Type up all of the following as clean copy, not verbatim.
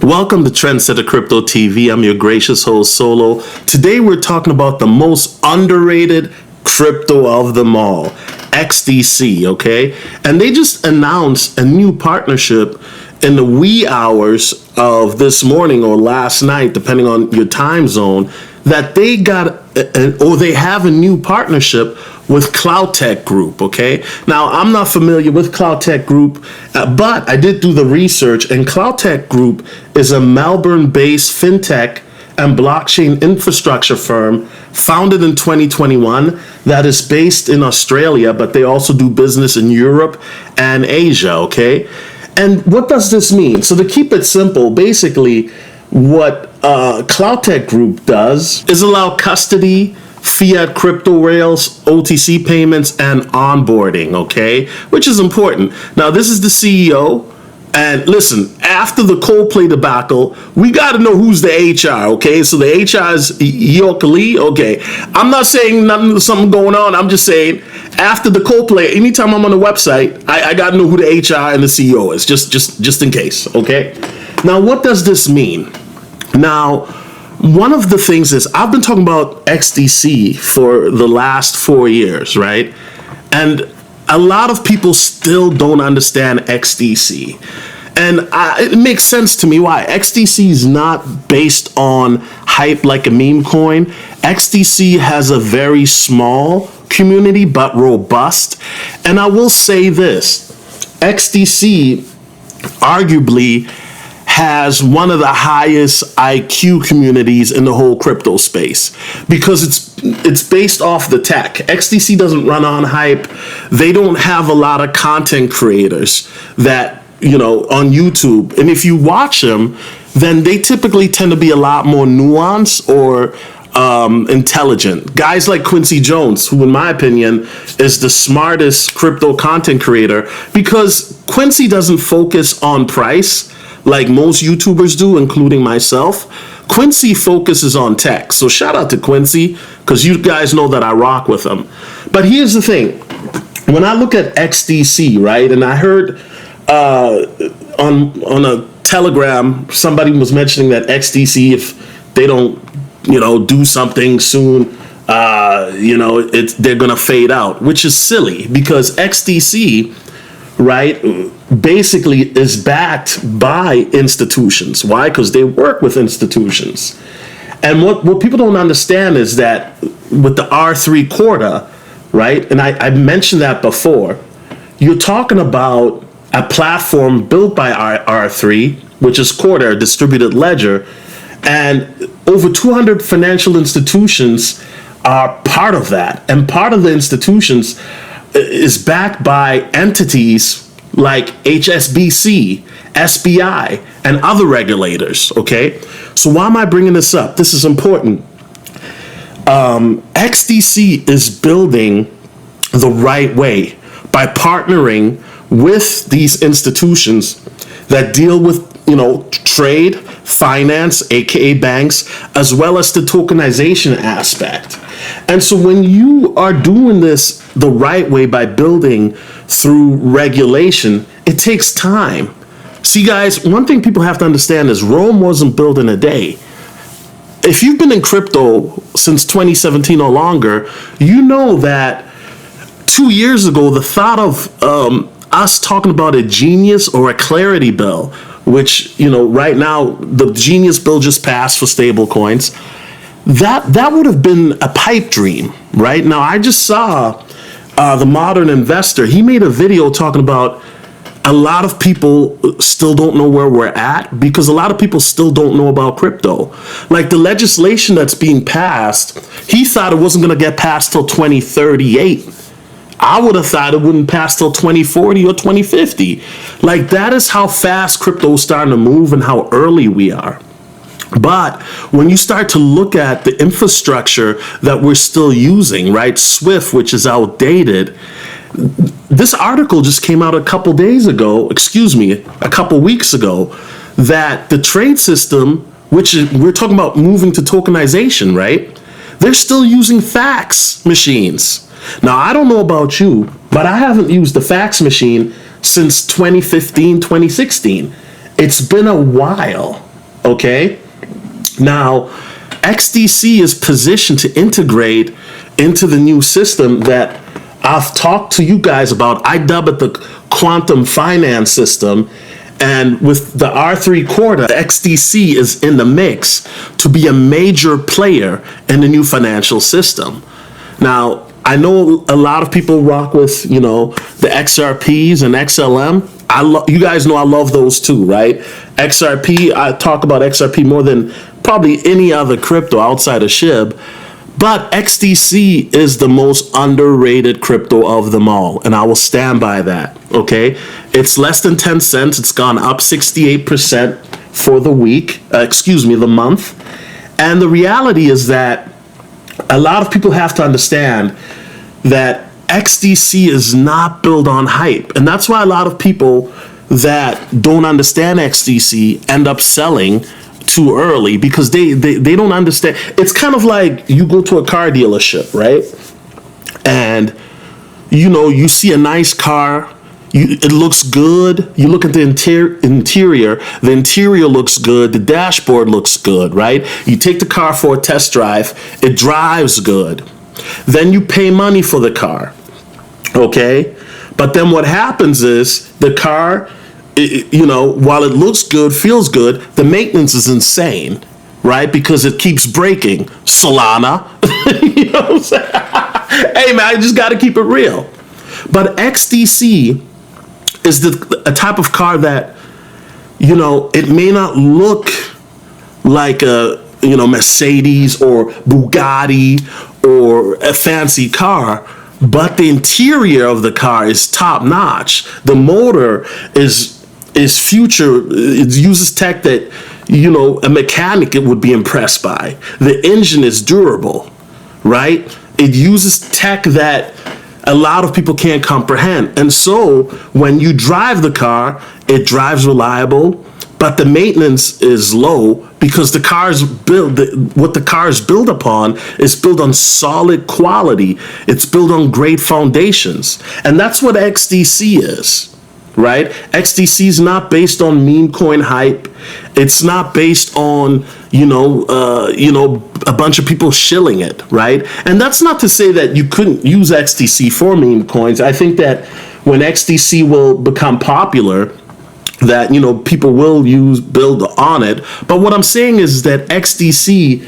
Welcome to Trendsetter Crypto TV. I'm your gracious host, Solo. Today we're talking about the most underrated crypto of them all, XDC, okay? And they just announced a new partnership in the wee hours of this morning or last night, depending on your time zone, that they they have a new partnership with CloudTech Group, okay? Now, I'm not familiar with CloudTech Group, but I did do the research, and CloudTech Group is a Melbourne-based fintech and blockchain infrastructure firm founded in 2021 that is based in Australia, but they also do business in Europe and Asia, okay? And what does this mean? So to keep it simple, basically what CloudTech Group does is allow custody, fiat crypto rails, OTC payments, and onboarding, okay? Which is important. Now, this is the CEO. And listen, after the Coldplay debacle, we got to know who's the HR, okay? So the HR is Yokali, okay? I'm not saying something going on. I'm just saying after the Coldplay, anytime I'm on the website, I got to know who the HR and the CEO is, just in case, okay? Now, what does this mean? Now, one of the things is I've been talking about XDC for the last 4 years, right? And a lot of people still don't understand XDC. And it makes sense to me why. XDC is not based on hype like a meme coin. XDC has a very small community, but robust. And I will say this, XDC arguably has one of the highest IQ communities in the whole crypto space because it's based off the tech. XDC doesn't run on hype. They don't have a lot of content creators that, on YouTube. And if you watch them, then they typically tend to be a lot more nuanced or intelligent. Guys like Quincy Jones, who in my opinion is the smartest crypto content creator because Quincy doesn't focus on price like most YouTubers do, including myself. Quincy focuses on tech. So shout out to Quincy, because you guys know that I rock with him. But here's the thing. When I look at XDC, right, and I heard on a Telegram, somebody was mentioning that XDC, if they don't, do something soon, they're going to fade out, which is silly because XDC, right, basically is backed by institutions. Why? Because they work with institutions. And what people don't understand is that with the R3 Corda, right, and I mentioned that before, you're talking about a platform built by R3, which is Corda, a distributed ledger, and over 200 financial institutions are part of that. And part of the institutions is backed by entities like HSBC, SBI, and other regulators, okay? So why am I bringing this up? This is important. XDC is building the right way by partnering with these institutions that deal with, trade, finance, aka banks, as well as the tokenization aspect. And so when you are doing this the right way by building through regulation, it takes time. See, guys, one thing people have to understand is Rome wasn't built in a day. If you've been in crypto since 2017 or longer, you know that 2 years ago, the thought of us talking about a Genius or a Clarity bill, which, right now, the Genius bill just passed for stable coins, that would have been a pipe dream, right? Now, I just saw the Modern Investor. He made a video talking about a lot of people still don't know where we're at because a lot of people still don't know about crypto. Like the legislation that's being passed, he thought it wasn't going to get passed till 2038. I would have thought it wouldn't pass till 2040 or 2050. Like that is how fast crypto is starting to move and how early we are. But when you start to look at the infrastructure that we're still using, right, SWIFT, which is outdated, this article just came out a couple weeks ago, that the trade system, which we're talking about moving to tokenization, right, they're still using fax machines. Now, I don't know about you, but I haven't used the fax machine since 2015, 2016. It's been a while. Okay? Now, XDC is positioned to integrate into the new system that I've talked to you guys about. I dub it the quantum finance system. And with the R3 quarter, XDC is in the mix to be a major player in the new financial system. Now, I know a lot of people rock with, the XRPs and XLM. You guys know I love those too, right? XRP, I talk about XRP more than probably any other crypto outside of SHIB. But XDC is the most underrated crypto of them all, and I will stand by that, okay? It's less than 10 cents. It's gone up 68% for the the month. And the reality is that a lot of people have to understand that XDC is not built on hype. And that's why a lot of people that don't understand XDC end up selling too early, because they don't understand. It's kind of like you go to a car dealership, right? And you see a nice car, it looks good. You look at the interior, the interior looks good, the dashboard looks good, right? You take the car for a test drive, it drives good. Then you pay money for the car, okay? But then what happens is the car, while it looks good, feels good, the maintenance is insane, right? Because it keeps breaking. Solana, you know what I'm saying? Hey man, I just got to keep it real. But XDC is a type of car that, it may not look like a, Mercedes or Bugatti or a fancy car, but the interior of the car is top notch. The motor is future. It uses tech that a mechanic would be impressed by. The engine is durable, right? It uses tech that a lot of people can't comprehend. And so when you drive the car, it drives reliable, but the maintenance is low because what the car is built upon is built on solid quality. It's built on great foundations. And that's what XDC is. Right? XDC is not based on meme coin hype. It's not based on, a bunch of people shilling it, right? And that's not to say that you couldn't use XDC for meme coins. I think that when XDC will become popular, that, people will build on it. But what I'm saying is that XDC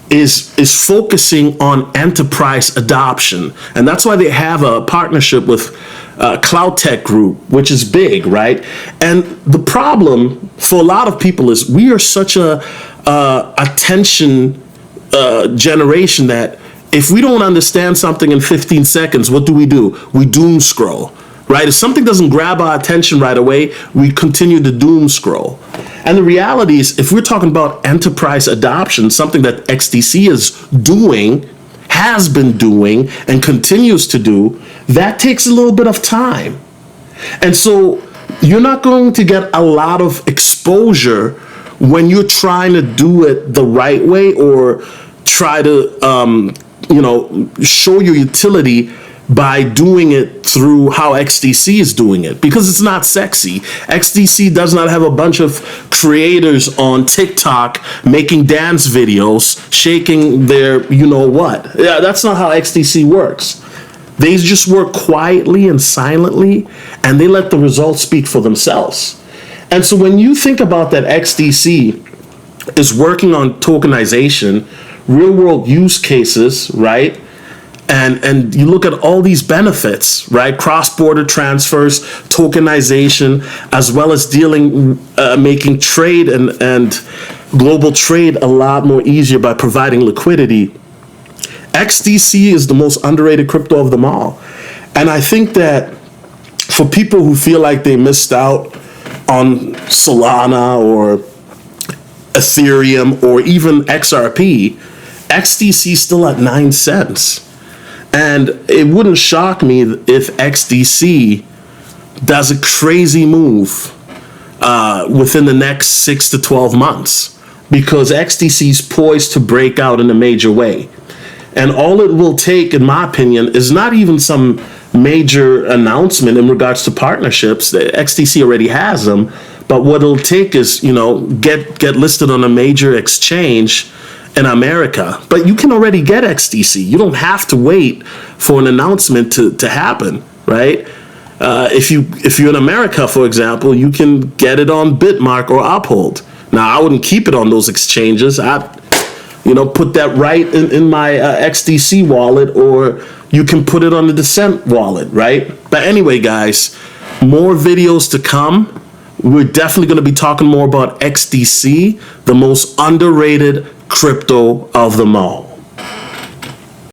is focusing on enterprise adoption. And that's why they have a partnership with CloudTech Group, which is big, right? And the problem for a lot of people is we are such a attention generation that if we don't understand something in 15 seconds, what do? We doom scroll, right? If something doesn't grab our attention right away, we continue to doom scroll. And the reality is, if we're talking about enterprise adoption, something that XDC has been doing, and continues to do, that takes a little bit of time. And so you're not going to get a lot of exposure when you're trying to do it the right way or try to, show your utility by doing it through how XDC is doing it, because it's not sexy. XDC does not have a bunch of creators on TikTok making dance videos, shaking their what. Yeah, that's not how XDC works. They just work quietly and silently, and they let the results speak for themselves. And so when you think about that, XDC is working on tokenization, real world use cases, right? And you look at all these benefits, right? Cross-border transfers, tokenization, as well as making trade and global trade a lot more easier by providing liquidity. XDC is the most underrated crypto of them all. And I think that for people who feel like they missed out on Solana or Ethereum or even XRP, XDC is still at 9 cents. And it wouldn't shock me if XDC does a crazy move within the next 6 to 12 months, because XDC is poised to break out in a major way. And all it will take, in my opinion, is not even some major announcement in regards to partnerships. The XDC already has them, But what it'll take is, get listed on a major exchange in America. But you can already get XDC. You don't have to wait for an announcement to happen, right? If you're in America, for example, you can get it on Bitmark or Uphold. Now, I wouldn't keep it on those exchanges. Put that right in my XDC wallet, or you can put it on the Descent wallet, right? But anyway, guys, more videos to come. We're definitely going to be talking more about XDC, the most underrated crypto of them all.